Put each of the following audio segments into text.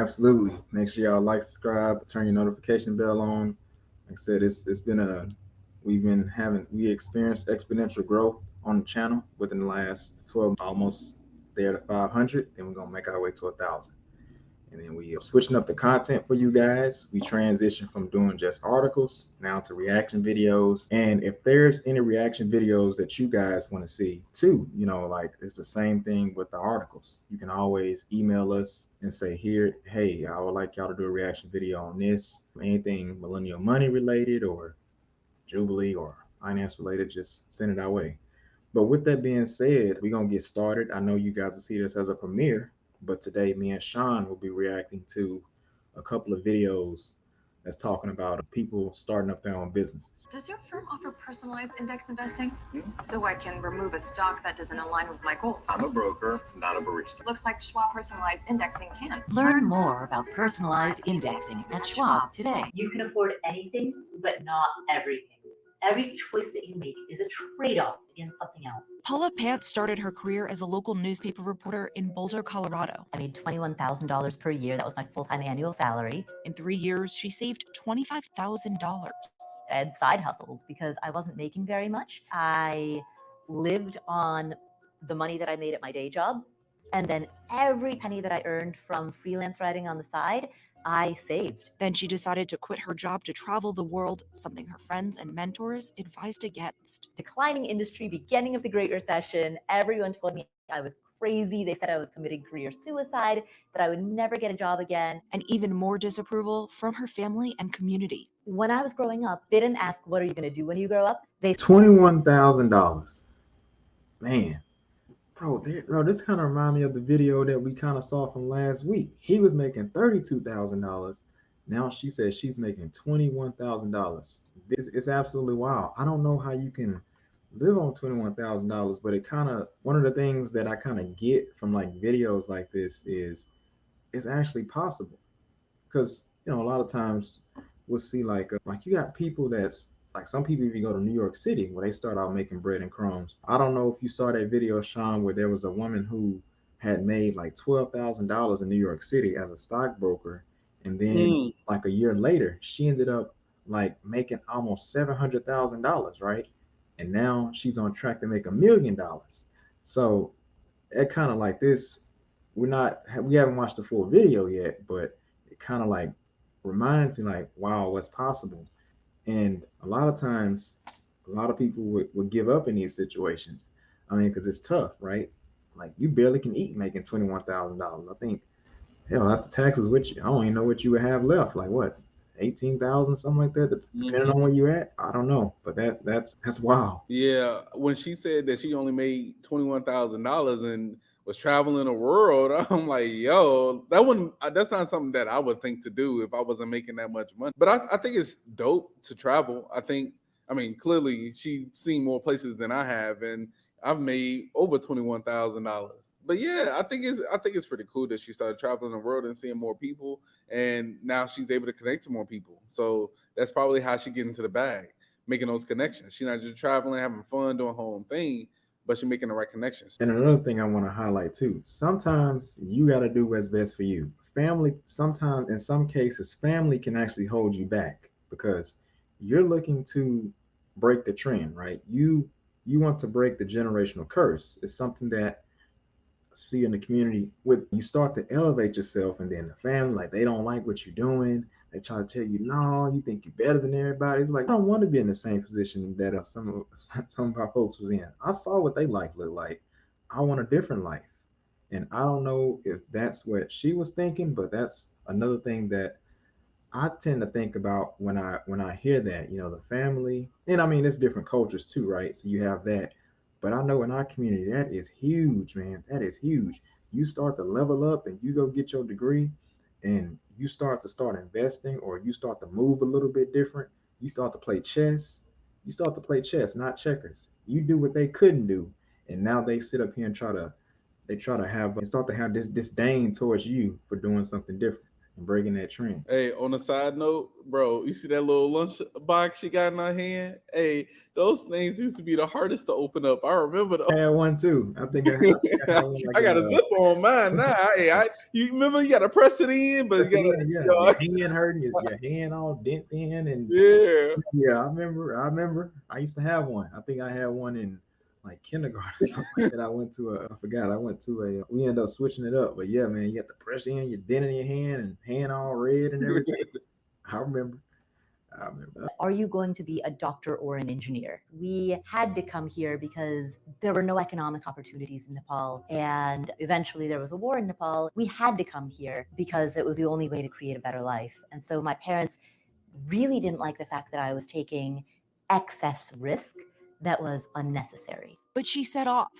Absolutely. Make sure y'all like, subscribe, turn your notification bell on. Like I said, it's been a we experienced exponential growth on the channel within the last 12, almost there to 500. Then we're gonna make our way to 1,000. And then we are switching up the content for you guys. We transition from doing just articles now to reaction videos. And if there's any reaction videos that you guys want to see too, like it's the same thing with the articles. You can always email us and say, here, hey, I would like y'all to do a reaction video on this, anything millennial money related or Jubilee or finance related, just send it our way. But with that being said, we're going to get started. I know you guys will see this as a premiere, but today me and Shawn will be reacting to a couple of videos that's talking about people starting up their own businesses. Does your firm offer personalized index investing? So I can remove a stock that doesn't align with my goals? I'm a broker, not a barista. Looks like Schwab personalized indexing can. Learn more about personalized indexing at Schwab today. You can afford anything, but not everything. Every choice that you make is a trade-off against something else. Paula Pants started her career as a local newspaper reporter in Boulder, Colorado. I made $21,000 per year. That was my full-time annual salary. In 3 years, she saved $25,000. I had side hustles because I wasn't making very much. I lived on the money that I made at my day job. And then every penny that I earned from freelance writing on the side, I saved. Then she decided to quit her job to travel the world, something her friends and mentors advised against. Declining industry, beginning of the Great Recession, everyone told me I was crazy. They said I was committing career suicide, that I would never get a job again. And even more disapproval from her family and community. When I was growing up, they didn't ask, what are you going to do when you grow up? They $21,000. Man. Bro, this kind of reminds me of the video that we kind of saw from last week. He was making $32,000. Now she says she's making $21,000. This is absolutely wild. I don't know how you can live on $21,000, but it kind of, one of the things that I kind of get from like videos like this is it's actually possible. Because, a lot of times we'll see like you got people that's, like some people even go to New York City where they start out making bread and crumbs. I don't know if you saw that video, Shawn, where there was a woman who had made like $12,000 in New York City as a stockbroker. And then like a year later, she ended up like making almost $700,000, right? And now she's on track to make $1 million. So it kind of like this, we haven't watched the full video yet, but it kind of like reminds me like, wow, what's possible. And a lot of times, a lot of people would give up in these situations. I mean, because it's tough, right? Like you barely can eat making $21,000. I think, hell, after taxes, I don't even know what you would have left. Like what, 18,000, something like that, depending on where you're at. I don't know, but that's wild. Yeah, when she said that she only made $21,000 and was traveling the world, I'm like, yo, that's not something that I would think to do if I wasn't making that much money. But I think it's dope to travel. I mean, clearly she's seen more places than I have, and I've made over $21,000. But yeah, I think it's pretty cool that she started traveling the world and seeing more people, and now she's able to connect to more people. So that's probably how she get into the bag, making those connections. She's not just traveling, having fun, doing her own thing, but you're making the right connections. And another thing I want to highlight too, sometimes you got to do what's best for you. Family, sometimes in some cases, family can actually hold you back because you're looking to break the trend, right? You want to break the generational curse. It's something that I see in the community with you start to elevate yourself, and then the family, like they don't like what you're doing. They try to tell you, no, you think you're better than everybody. It's like, I don't want to be in the same position that some of our folks was in. I saw what they life looked like. I want a different life. And I don't know if that's what she was thinking, but that's another thing that I tend to think about when I hear that, the family. And I mean, it's different cultures too, right? So you have that. But I know in our community, that is huge, man. That is huge. You start to level up and you go get your degree, and you start investing, or you start to move a little bit different. You start to play chess. You start to play chess, not checkers. You do what they couldn't do, and now they sit up here and start to have this disdain towards you for doing something different. and breaking that trend. Hey, on a side note, bro, you see that little lunch box she got in her hand? Hey, those things used to be the hardest to open up. I remember I had one too. I think I had one like I got a zipper on mine now. Hey, you remember you gotta press it in, but you gotta, your hand hurting, your hand all dent in, and yeah. I remember. I used to have one. I think I had one in like kindergarten or something that I went to we ended up switching it up. But yeah, man, you have to press in, your dent in your hand and hand all red and everything. I remember. Are you going to be a doctor or an engineer? We had to come here because there were no economic opportunities in Nepal, and eventually there was a war in Nepal. We had to come here because it was the only way to create a better life. And so my parents really didn't like the fact that I was taking excess risk that was unnecessary. But she set off.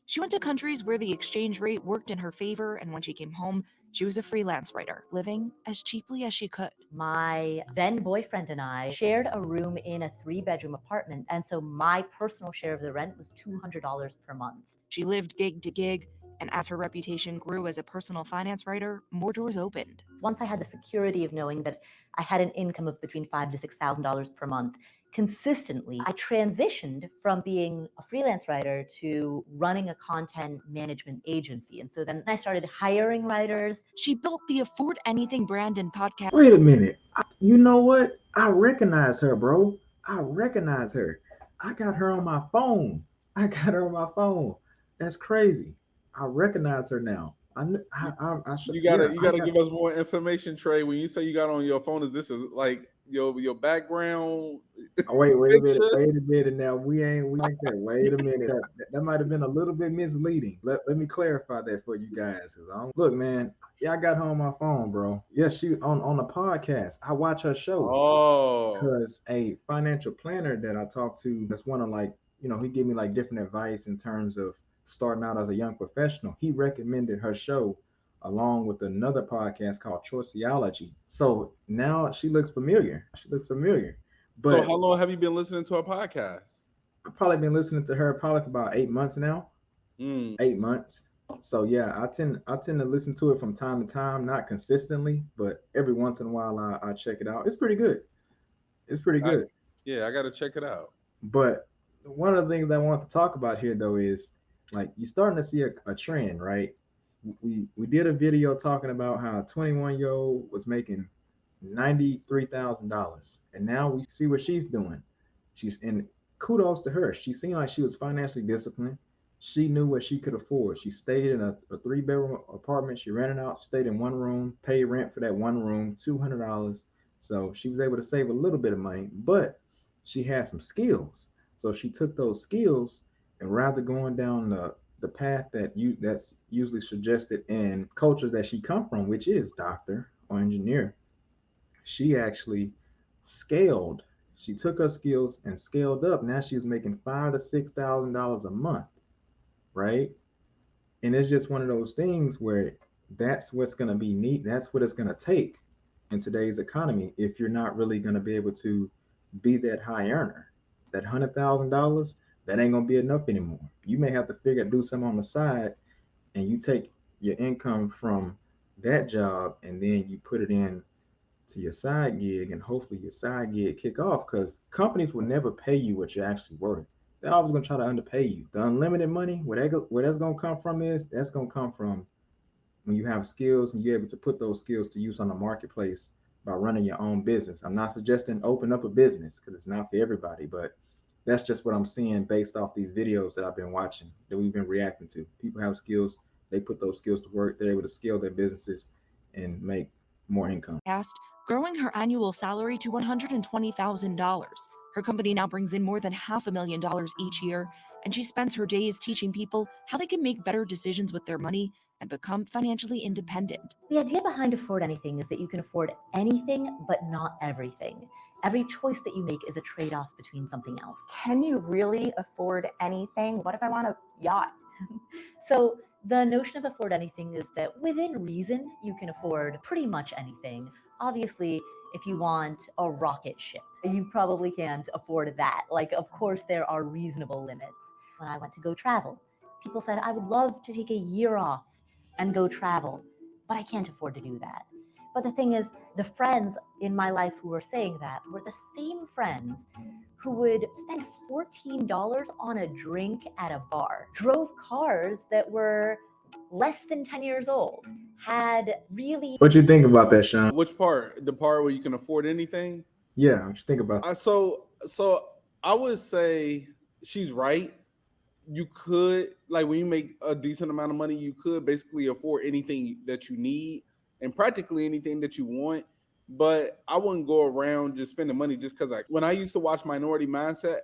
She went to countries where the exchange rate worked in her favor, and when she came home, she was a freelance writer, living as cheaply as she could. My then boyfriend and I shared a room in a 3-bedroom apartment, and so my personal share of the rent was $200 per month. She lived gig to gig, and as her reputation grew as a personal finance writer, more doors opened. Once I had the security of knowing that I had an income of between $5,000 to $6,000 per month consistently, I transitioned from being a freelance writer to running a content management agency. And so then I started hiring writers. She built the Afford Anything brand and podcast. Wait a minute. You know what? I recognize her, bro. I recognize her. I got her on my phone. That's crazy. I recognize her now. You gotta give us more information, Trey. When you say you got on your phone, is this like your background? Wait a minute. Now we like that. Wait a minute. That might have been a little bit misleading. Let me clarify that for you guys. Look, man. Yeah, I got her on my phone, bro. Yeah, she on the podcast. I watch her show. Oh, because a financial planner that I talked to, that's one of he gave me like different advice in terms of starting out as a young professional. He recommended her show along with another podcast called 𝗬𝗂𝗍. So now she looks familiar. But so how long have you been listening to her podcast? I've probably been listening to her for about 8 months now. 8 months. So yeah, I tend to listen to it from time to time, not consistently, but every once in a while I check it out. It's pretty good. I got to check it out. But one of the things I want to talk about here though is like you're starting to see a trend, right? We did a video talking about how a 21-year-old was making $93,000, and now we see what she's doing. And kudos to her. She seemed like she was financially disciplined. She knew what she could afford. She stayed in a 3-bedroom apartment. She rented out, stayed in one room, paid rent for that one room, $200. So she was able to save a little bit of money, but she had some skills. So she took those skills, and rather going down the path that's usually suggested in cultures that she come from, which is doctor or engineer, she actually scaled. She took her skills and scaled up. Now she's making $5,000 to $6,000 a month, right? And it's just one of those things where that's what's going to be neat. That's what it's going to take in today's economy if you're not really going to be able to be that high earner. That $100,000, that ain't going to be enough anymore. You may have to do something on the side, and you take your income from that job and then you put it in to your side gig, and hopefully your side gig kick off, because companies will never pay you what you're actually worth. They're always going to try to underpay you. The unlimited money, where that's going to come from that's going to come from when you have skills and you're able to put those skills to use on the marketplace by running your own business. I'm not suggesting open up a business because it's not for everybody, but that's just what I'm seeing based off these videos that I've been watching, that we've been reacting to. People have skills, they put those skills to work, they're able to scale their businesses and make more income. Growing her annual salary to $120,000. Her company now brings in more than $500,000 each year, and she spends her days teaching people how they can make better decisions with their money and become financially independent. The idea behind Afford Anything is that you can afford anything, but not everything. Every choice that you make is a trade-off between something else. Can you really afford anything? What if I want a yacht? So the notion of Afford Anything is that within reason, you can afford pretty much anything. Obviously, if you want a rocket ship, you probably can't afford that. Like, of course, there are reasonable limits. When I went to go travel, people said, I would love to take a year off and go travel, but I can't afford to do that. But the thing is, the friends in my life who were saying that were the same friends who would spend $14 on a drink at a bar, drove cars that were less than 10 years old, had really... What you think about that, Shawn? Which part? The part where you can afford anything? Yeah, what you think about that? So I would say she's right. You could, like, when you make a decent amount of money, you could basically afford anything that you need and practically anything that you want. But I wouldn't go around just spending money just because when I used to watch Minority Mindset,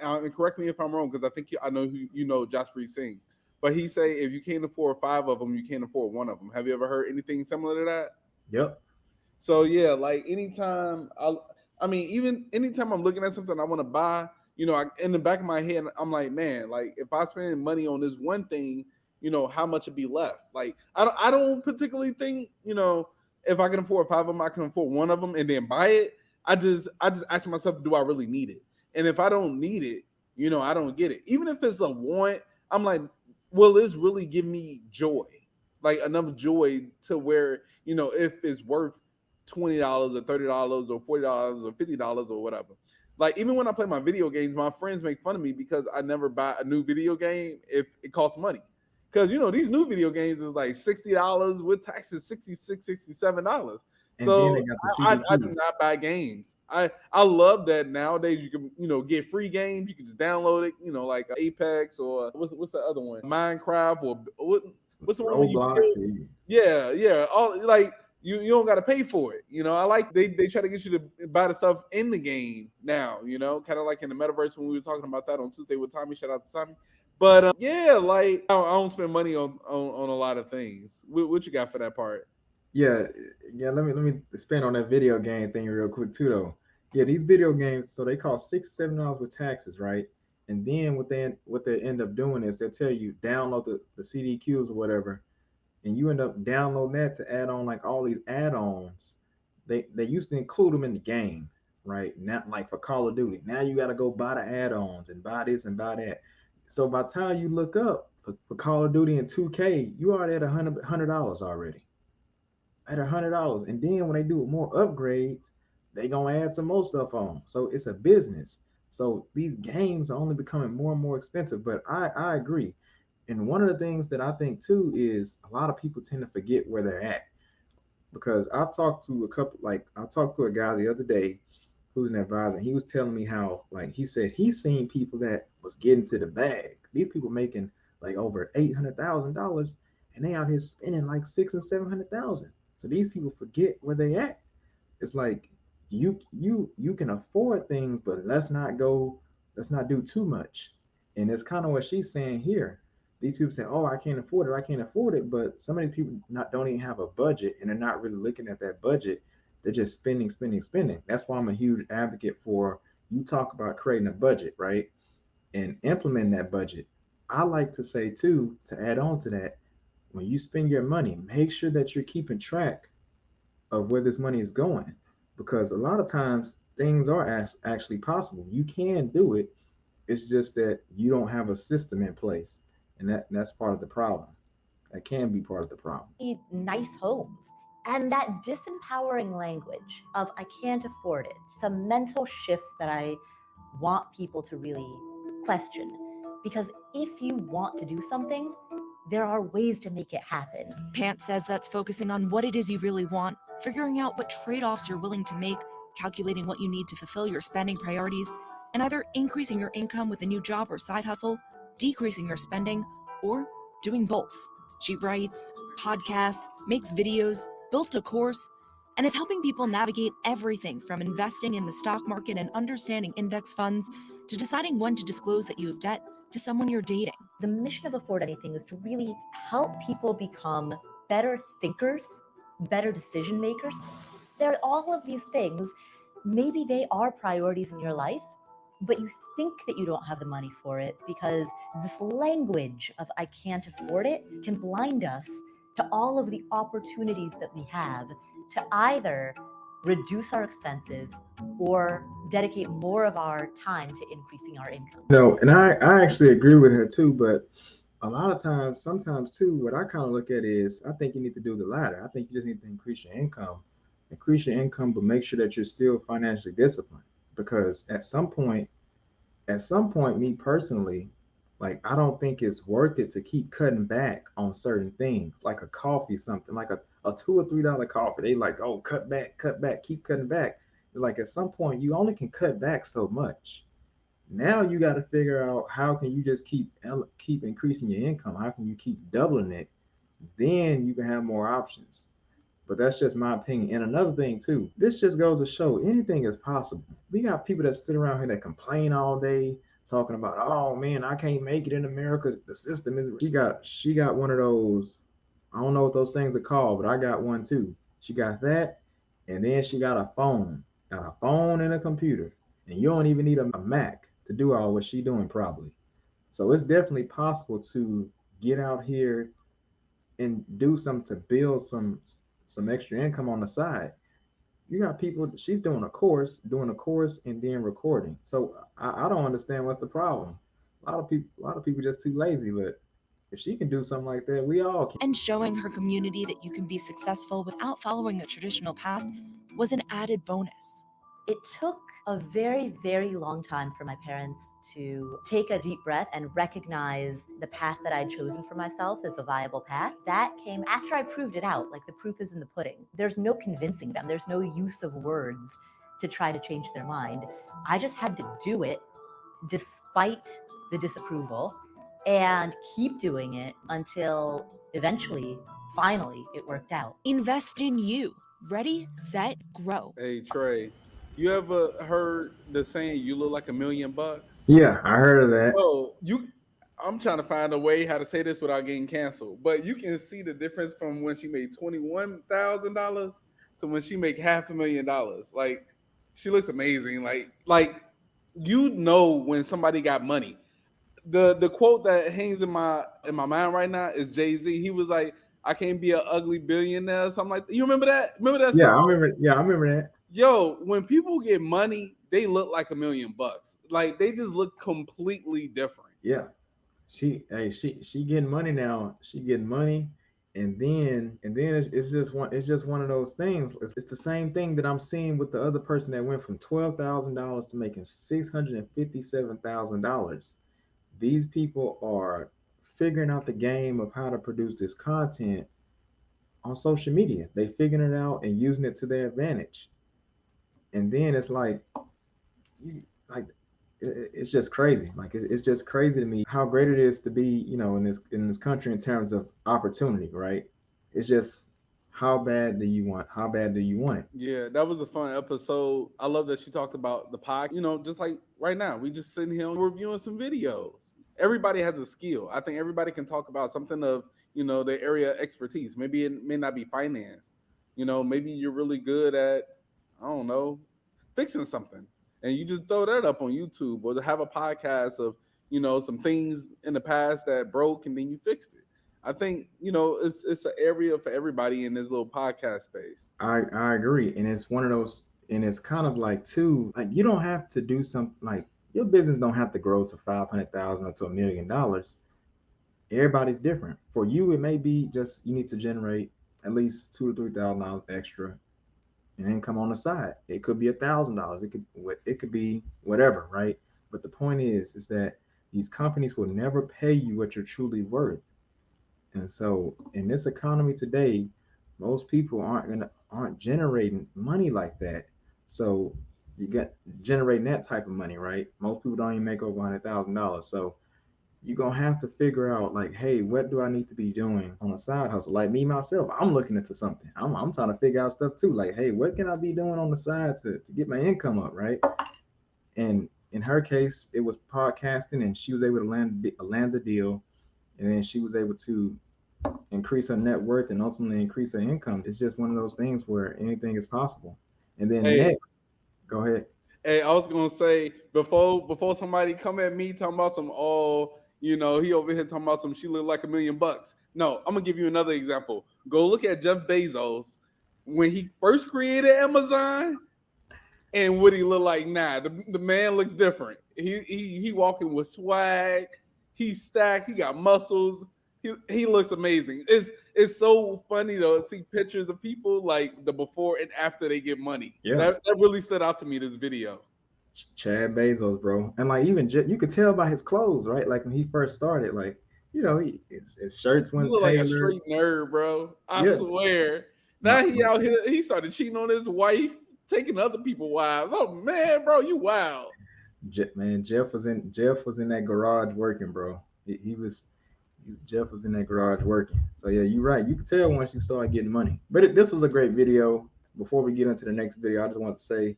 and correct me if I'm wrong, because I think I know who you know, 𝗬𝗏 but he say if you can't afford 5 of them, you can't afford 1 of them. Have you ever heard anything similar to that? Yep. So yeah, like anytime even anytime I'm looking at something I want to buy, you know, in the back of my head, I'm like, man, like if I spend money on this one thing, you know, how much would be left? Like I don't particularly think, you know, if I can afford 5 of them, I can afford 1 of them and then buy it. I just ask myself, do I really need it? And if I don't need it, you know, I don't get it. Even if it's a want, I'm like, will this really give me joy? Like enough joy to where, you know, if it's worth $20 or $30 or $40 or $50 or whatever. Like even when I play my video games, my friends make fun of me because I never buy a new video game if it costs money. Because, you know, these new video games is like $60 with taxes, $66, $67. And so then they got the I do not buy games. I love that nowadays you can, you know, get free games. You can just download it, you know, like Apex or what's the other one? Minecraft or what's the one where you 𝗏𝗏. Yeah. All like you don't got to pay for it. You know, I like they try to get you to buy the stuff in the game now, you know, kind of like in the metaverse when we were talking about that on Tuesday with Tommy. Shout out to Tommy. But yeah, like I don't spend money on a lot of things. What you got for that part? Yeah. Let me expand on that video game thing real quick too, though. Yeah, these video games, so they cost $6-7 with taxes, right? And then what they end up doing is they'll tell you download the CDQs or whatever, and you end up downloading that to add on like all these add-ons. They used to include them in the game, right? Not like for Call of Duty. Now you got to go buy the add-ons and buy this and buy that. So by the time you look up for Call of Duty and 2K, you already at $100 already. At $100, and then when they do more upgrades, they gonna add some more stuff on. So it's a business. So these games are only becoming more and more expensive. But I agree. And one of the things that I think too is a lot of people tend to forget where they're at. Because I've talked to I talked to a guy the other day who's an advisor, and he was telling me how, like, he said he's seen people that was getting to the bag. These people making like over $800,000, and they out here spending like $600,000 and $700,000. So these people forget where they at. It's like you can afford things, but let's not do too much. And it's kind of what she's saying here. These people say, "Oh, I can't afford it," but some of these people don't even have a budget, and they're not really looking at that budget. They're just spending. That's why I'm a huge advocate for you talk about creating a budget, right? And implementing that budget. I like to say too, to add on to that, when you spend your money, make sure that you're keeping track of where this money is going, because a lot of times things are actually possible. You can do it. It's just that you don't have a system in place, and that's part of the problem. That can be part of the problem. Need nice homes. And that disempowering language of I can't afford it, it's a mental shift that I want people to really question. Because if you want to do something, there are ways to make it happen. Pant says that's focusing on what it is you really want, figuring out what trade-offs you're willing to make, calculating what you need to fulfill your spending priorities, and either increasing your income with a new job or side hustle, decreasing your spending, or doing both. She writes, podcasts, makes videos, built a course, and is helping people navigate everything from investing in the stock market and understanding index funds to deciding when to disclose that you have debt to someone you're dating. The mission of Afford Anything is to really help people become better thinkers, better decision makers. There are all of these things. Maybe they are priorities in your life, but you think that you don't have the money for it because this language of I can't afford it can blind us to all of the opportunities that we have to either reduce our expenses or dedicate more of our time to increasing our income. No, and I actually agree with her too, but a lot of times, sometimes too, what I kind of look at is I think you need to do the latter. I think you just need to increase your income increase your income, but make sure that you're still financially disciplined. Because at some point, me personally, like I don't think it's worth it to keep cutting back on certain things, like a coffee, something like a $2 or $3 coffee. They like, oh, cut back, keep cutting back. Like at some point, you only can cut back so much. Now you got to figure out how can you just keep increasing your income? How can you keep doubling it? Then you can have more options. But that's just my opinion. And another thing too, this just goes to show anything is possible. We got people that sit around here that complain all day, talking about, oh man, I can't make it in America. The system is. She got one of those. I don't know what those things are called, but I got one too. She got that, and then she got a phone. Got a phone and a computer, and you don't even need a Mac to do all what she doing probably. So it's definitely possible to get out here and do something to build some extra income on the side. You got people, she's doing a course and then recording. So I don't understand what's the problem. A lot of people just too lazy, but if she can do something like that, we all can. And showing her community that you can be successful without following a traditional path was an added bonus. It took a very, very long time for my parents to take a deep breath and recognize the path that I'd chosen for myself as a viable path. That came after I proved it out. Like, the proof is in the pudding. There's no convincing them. There's no use of words to try to change their mind. I just had to do it despite the disapproval and keep doing it until eventually, finally, it worked out. Invest in you. Ready, set, grow. Hey, Trey, you ever heard the saying, you look like $1,000,000? Yeah, I heard of that. Oh, I'm trying to find a way how to say this without getting canceled, but you can see the difference from when she made $21,000 to when she make $500,000. Like, she looks amazing. Like you know when somebody got money. The quote that hangs in my mind right now is Jay-Z. He was like, I can't be an ugly billionaire, something like that. You remember that? Remember that Yeah, song? I remember that. Yo, when people get money, they look like $1,000,000. Like, they just look completely different. Yeah. She getting money now. She getting money, and then it's just one of those things. It's the same thing that I'm seeing with the other person that went from $12,000 to making $657,000. These people are figuring out the game of how to produce this content on social media. They figuring it out and using it to their advantage. And then it's like it's just crazy. Like it's just crazy to me how great it is to be, you know, in this country in terms of opportunity, right? It's just how bad do you want it? Yeah, that was a fun episode. I love that she talked about the pod. You know, just like right now, we just sitting here reviewing some videos. Everybody has a skill. I think everybody can talk about something of, you know, their area of expertise. Maybe it may not be finance. You know, maybe you're really good at, I don't know, fixing something. And you just throw that up on YouTube, or to have a podcast of, you know, some things in the past that broke and then you fixed it. I think, you know, it's an area for everybody in this little podcast space. I agree. And it's one of those, and it's kind of like too, like you don't have to do something, like your business don't have to grow to 500,000 or to $1 million. Everybody's different. For you, it may be just you need to generate at least $2,000 to $3,000 extra in income on the side. It could be $1,000. It could be whatever, right? But the point is that these companies will never pay you what you're truly worth. And so in this economy today, most people aren't generating money like that. So you get generating that type of money, right? Most people don't even make over $100,000. So you're gonna have to figure out, like, hey, what do I need to be doing on a side hustle? Like me myself, I'm looking into something. I'm trying to figure out stuff too. Like, hey, what can I be doing on the side to get my income up, right? And in her case, it was podcasting, and she was able to land the deal, and then she was able to increase her net worth and ultimately increase her income. It's just one of those things where anything is possible. And then next, go ahead. Hey, I was gonna say before somebody come at me talking about some, oh, you know, he over here talking about some, she look like $1,000,000. No, I'm gonna give you another example. Go look at Jeff Bezos when he first created Amazon, and what he look like now. The man looks different. He walking with swag. He's stacked. He got muscles. He looks amazing. It's so funny though to see pictures of people like the before and after they get money. Yeah. That really stood out to me, this video. Chad Bezos, bro. And like even you could tell by his clothes, right? Like when he first started, like, you know, his shirts He went look like a tailored. straight nerd, bro. I Yeah. swear. Now he out here, he started cheating on his wife, taking other people's wives. Oh man, bro, you wild. Man, Jeff was in that garage working, bro. Jeff was in that garage working. So yeah, you're right. You could tell once you start getting money. But this was a great video. Before we get into the next video, I just want to say,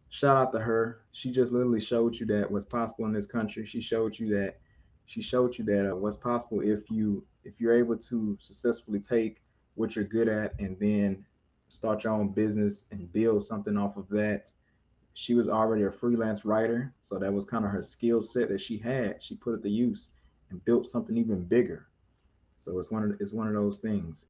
shout out to her. She just literally showed you that what's possible in this country. She showed you that what's possible if you're able to successfully take what you're good at and then start your own business and build something off of that. She was already a freelance writer, so that was kind of her skill set that she had. She put it to use and built something even bigger. So it's one of those things.